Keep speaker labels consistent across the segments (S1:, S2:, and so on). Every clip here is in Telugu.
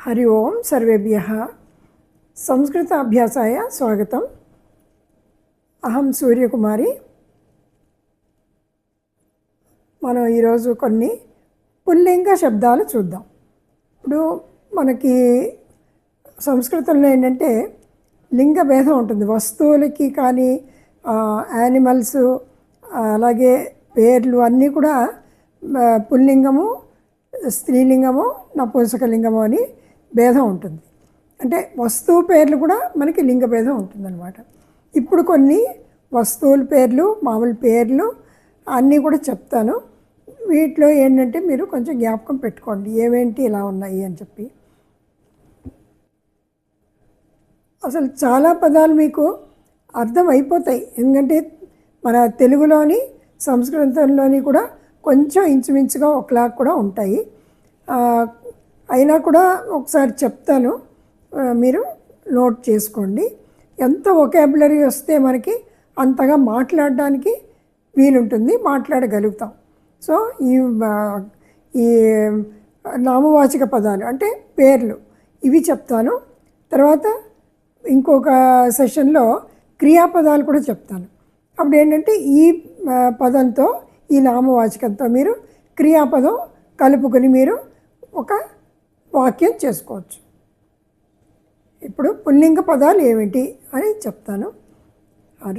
S1: हरि ओम सर्वेभ्यः संस्कृत अभ्यासाय स्वागतम्। अहं सूर्यकुमारी। మనం ఈరోజు కొన్ని పుల్లింగ శబ్దాలు చూద్దాం. ఇప్పుడు మనకి సంస్కృతంలో ఏంటంటే లింగ భేదం ఉంటుంది. వస్తువులకి కానీ యానిమల్స్ అలాగే పేర్లు అన్నీ కూడా పుల్లింగము, స్త్రీలింగము, నపుంసకలింగము అని భేదం ఉంటుంది. అంటే వస్తువు పేర్లు కూడా మనకి లింగ భేదం ఉంటుందన్నమాట. ఇప్పుడు కొన్ని వస్తువుల పేర్లు, మామూలు పేర్లు అన్నీ కూడా చెప్తాను. వీటిలో ఏంటంటే మీరు కొంచెం జ్ఞాపకం పెట్టుకోండి ఏవేంటి ఇలా ఉన్నాయి అని చెప్పి. అసలు చాలా పదాలు మీకు అర్థం అయిపోతాయి, ఎందుకంటే మన తెలుగులోని సంస్కృతంలోని కూడా కొంచెం ఇంచుమించుగా ఒకలా కూడా ఉంటాయి. అయినా కూడా ఒకసారి చెప్తాను, మీరు నోట్ చేసుకోండి. ఎంత వొకాబులరీ వస్తే మనకి అంతగా మాట్లాడడానికి వీలుంటుంది, మాట్లాడగలుగుతాం. సో ఈ నామవాచక పదాలు అంటే పేర్లు ఇవి చెప్తాను. తర్వాత ఇంకొక సెషన్లో క్రియాపదాలు కూడా చెప్తాను. అప్పుడు ఏంటంటే ఈ పదంతో ఈ నామవాచకంతో మీరు క్రియాపదం కలుపుకొని మీరు ఒక వాక్యం చేసుకోవచ్చు. ఇప్పుడు పుల్లింగ పదాలు ఏమిటి అని చెప్తాను.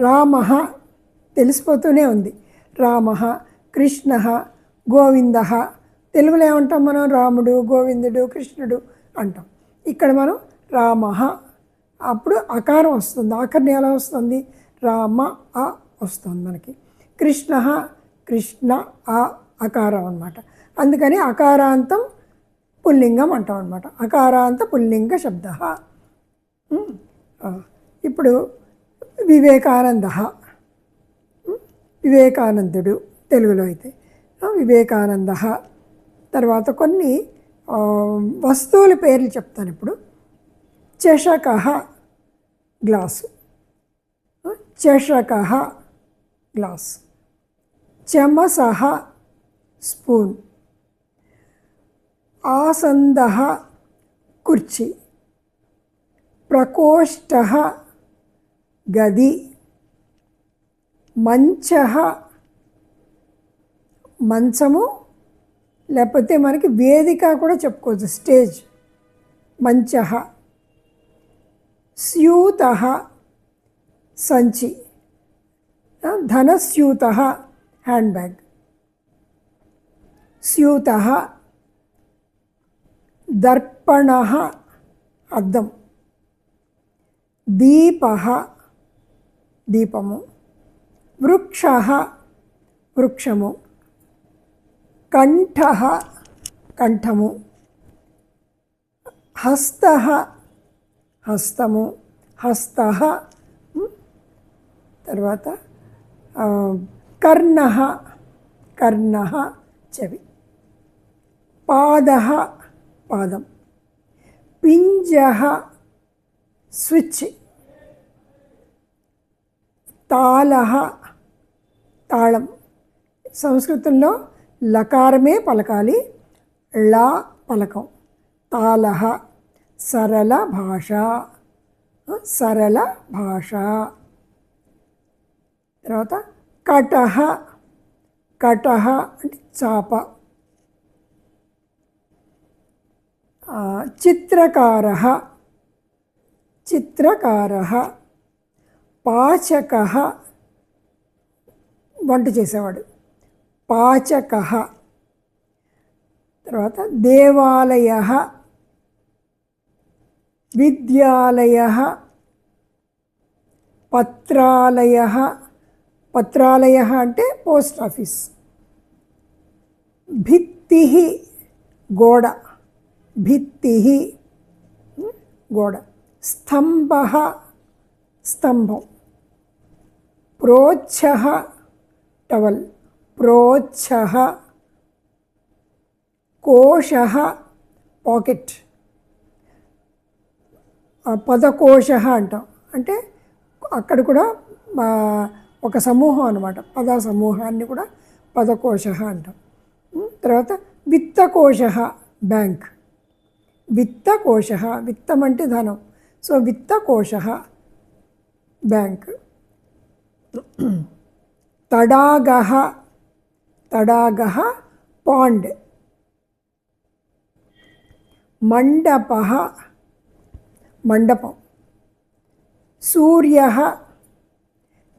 S1: రామః తెలిసిపోతూనే ఉంది. రామః, కృష్ణః, గోవిందః. తెలుగులో ఏమంటాం మనం? రాముడు, గోవిందుడు, కృష్ణుడు అంటాం. ఇక్కడ మనం రామః, అప్పుడు అకారం వస్తుంది. ఆఖరిని ఎలా వస్తుంది? రామ అ వస్తుంది మనకి. కృష్ణః, కృష్ణ అ అకారం అన్నమాట. అందుకని అకారాంతం పుల్లింగం అంటాం అన్నమాట. అకారాంత పుల్లింగ శబ్ద. ఇప్పుడు వివేకానంద, వివేకానందుడు తెలుగులో అయితే వివేకానంద. తర్వాత కొన్ని వస్తువుల పేర్లు చెప్తాను ఇప్పుడు. చషకః గ్లాసు, చషకః గ్లాస్. చమసః స్పూన్. ఆసందః కుర్చీ. ప్రకోష్ఠః గది. మంచః మంచము, లేకపోతే మనకి వేదిక కూడా చెప్పుకోవచ్చు, స్టేజ్. మంచః. స్యూతః సంచి. ధనస్యూతః హ్యాండ్ బ్యాగ్. స్యూతః. దర్పణః అద్దం. దీపః దీపము. వృక్షః వృక్షము. కంఠః కంఠము. హస్తః హస్తము. హస్తః. తర్వాత కర్ణః కర్ణః చెవి. పాదః పాదం. పింజః స్విచ్. తాళః తాళం. సంస్కృతంలో లకారమే పలకాలి, లా పలకం. తాళః. సరళ భాష, సరళ భాష. తర్వాత కటః కటః అంటే చాప. చిత్రకారః చిత్రకారః. పాచకః వంట చేసేవాడు, పాచకః. తర్వాత దేవాలయః విద్యాలయః. పత్రాలయః పత్రాలయః అంటే పోస్ట్ ఆఫీస్. భిత్తిః గోడ. భిత్తిః గోడ. స్తంభః స్తంభం. ప్రోచ్ఛః టవల్. ప్రోచ్ఛః. కోశః పాకెట్. పదకోశః అంటాం, అంటే అక్కడ కూడా ఒక సమూహం అన్నమాట. పద సమూహాన్ని కూడా పదకోశ అంటాం. తర్వాత విత్తకోశ బ్యాంక్, విత్తకోశ, విత్తం అంటే ధనం. సో విత్తకోశ బ్యాంక్. తడాగః, తడాగః పాండ్. మండపః, మండపం. సూర్యః,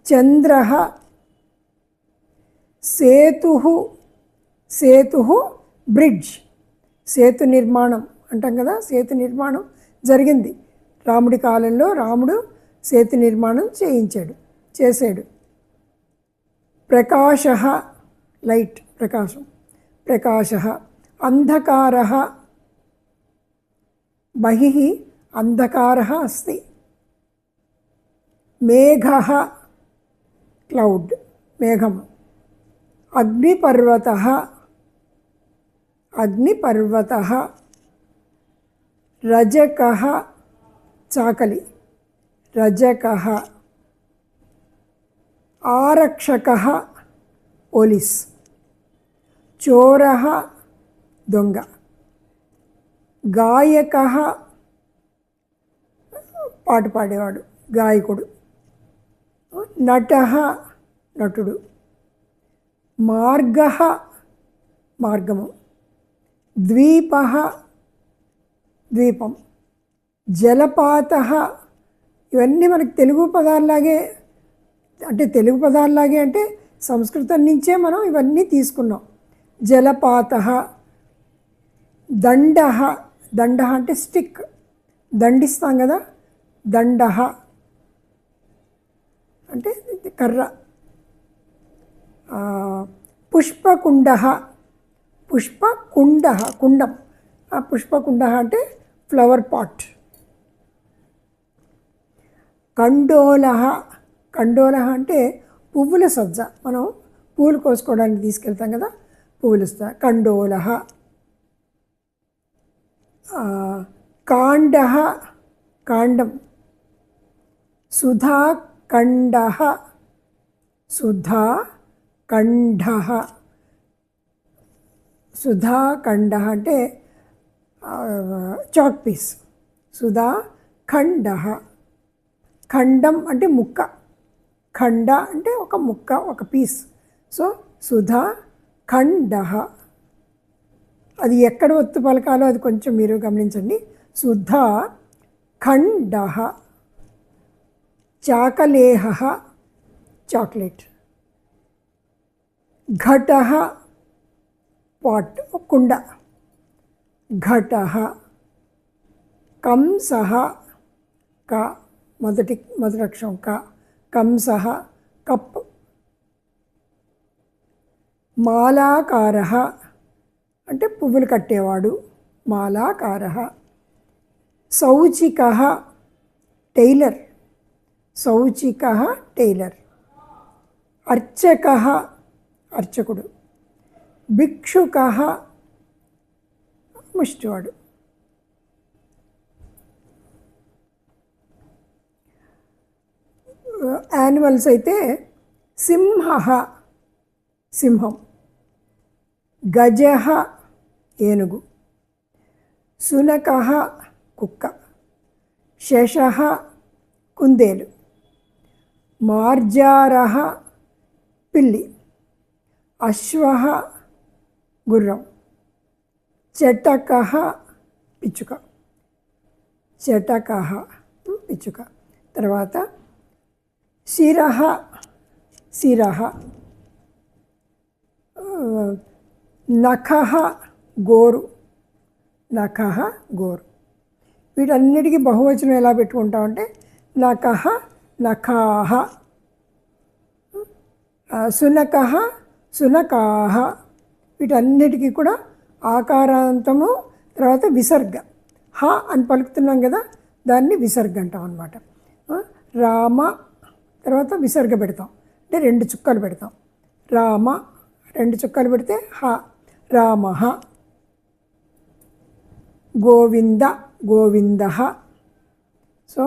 S1: చంద్రః. సేతుః, సేతుః బ్రిడ్జ్, సేతు నిర్మాణం అంటాం కదా, సేతు నిర్మాణం జరిగింది రాముడి కాలంలో. రాముడు సేతు నిర్మాణం చేశాడు. ప్రకాశః, లైట్, ప్రకాశం, ప్రకాశः. అంధకారः, బహిః అంధకారः అస్తి. మేఘः, క్లౌడ్, మేఘం. అగ్నిపర్వతः, అగ్నిపర్వతः. రజకः, చాకలి, రజకः. ఆరక్షకः, పోలీస్. చోరः, దొంగ. గాయకः, పాట పాడేవాడు, గాయకుడు. నటః, నటుడు. మార్గః, మార్గము. ద్వీపః, ద్వీపం. జలపాతః, ఇవన్నీ మనకు తెలుగు పదాల్లాగే, అంటే సంస్కృతం నుంచే మనం ఇవన్నీ తీసుకున్నాం. జలపాతః. దండః, దండః అంటే స్టిక్, దండిస్తాం కదా, దండః అంటే కర్ర. పుష్పకుండః, పుష్పకుండః, కుండం. పుష్పకుండః అంటే ఫ్లవర్ పాట్. కండోలః, కండోలః అంటే పువ్వుల సజ్జ, మనం పూలు కోసుకోవడానికి తీసుకెళ్తాం కదా, పువ్వులు ఇస్తా. కండోలః. కాండః, కాండం. సుధాకండః, సుధాకండః. సుధాకండః అంటే చాక్ పీస్. సుధాఖండః. ఖండం అంటే ముక్క, ఖండ అంటే ఒక ముక్క, ఒక పీస్. సో సుధాఖండః. అది ఎక్కడ ఒత్తు పలకాలో అది కొంచెం మీరు గమనించండి. సుధాఖండః. చాకలేహః, చాక్లెట్. ఘటః, పాట్, కుండ. ఘటః. కంసః, క, మొదటి అక్షరం క. కంసః, కప్. మాలాకారః అంటే పువ్వులు కట్టేవాడు, మాలాకారః. సౌచికః, టైలర్, సౌచికః టైలర్. అర్చకః, అర్చకుడు. భిక్షుకః, ముష్టివాడు. యానిమల్స్ అయితే సింహః, సింహం. గజః, ఏనుగు. శునకః, కుక్క. శశః, కుందేలు. మార్జారః, పిల్లి. అశ్వః, గుర్రం. చటకః, పిచ్చుక. చటకః, పిచ్చుక. తర్వాత శిరః, శిరః. నఖః, గోరు, నఖః, గోరు. వీటన్నిటికీ బహువచనం ఎలా పెట్టుకుంటామంటే నఖః, నఖాః. శునకః, శునకాః. వీటన్నిటికీ కూడా ఆకారాంతము, తర్వాత విసర్గ. హ అని పలుకుతున్నాం కదా, దాన్ని విసర్గ అంటాం అన్నమాట. రామ, తర్వాత విసర్గ పెడతాం, అంటే 2 చుక్కలు పెడతాం. రామ 2 చుక్కలు పెడితే హ, రామః. గోవింద, గోవిందః. సో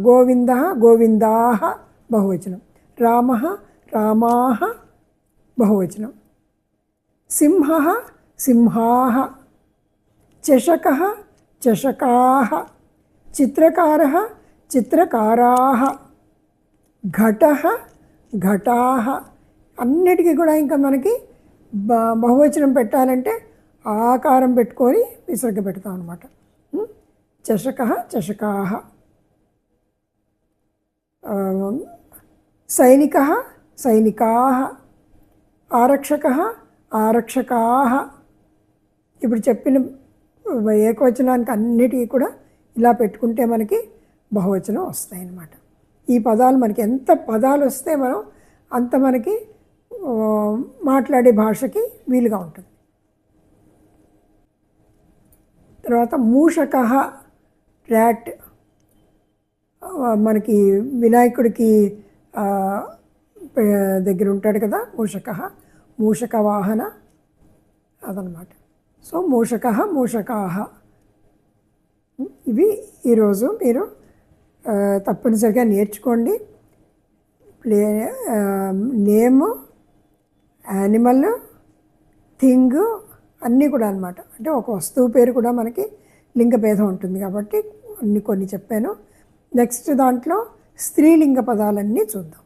S1: గోవిందః, గోవిందాః బహువచనం. రామః, రామాః బహువచనం. సింహః, సింహాః. చషకః, చషకాः, చిత్రకారः, చిత్రకారాः, ఘటः, ఘటాः. అన్నిటికీ కూడా ఇంకా మనకి బహువచనం పెట్టాలంటే ఆకారం పెట్టుకొని విసర్గ పెడతాం అనమాట. చషకः, చషకాः. సైనికः, సైనికాः. ఆరక్షకः, ఆరక్షకాः. ఇప్పుడు చెప్పిన ఏకవచనానికి అన్నిటికీ కూడా ఇలా పెట్టుకుంటే మనకి బహువచనం వస్తాయి అన్నమాట. ఈ పదాలు మనకి ఎంత పదాలు వస్తే మనం అంత మనకి మాట్లాడే భాషకి వీలుగా ఉంటుంది. తర్వాత మూషకः, ర్యాట్. మనకి వినాయకుడికి దగ్గర ఉంటాడు కదా మూషకः, మూషక వాహన అదనమాట. సో మూషకः, మూషకాः. ఇవి ఈరోజు మీరు తప్పనిసరిగా నేర్చుకోండి. నేమ్, యానిమల్, థింగ్ అన్నీ కూడా అనమాట. అంటే ఒక వస్తువు పేరు కూడా మనకి లింగ భేదం ఉంటుంది కాబట్టి కొన్ని చెప్పాను. నెక్స్ట్ దాంట్లో స్త్రీలింగ పదాలన్నీ చూద్దాం.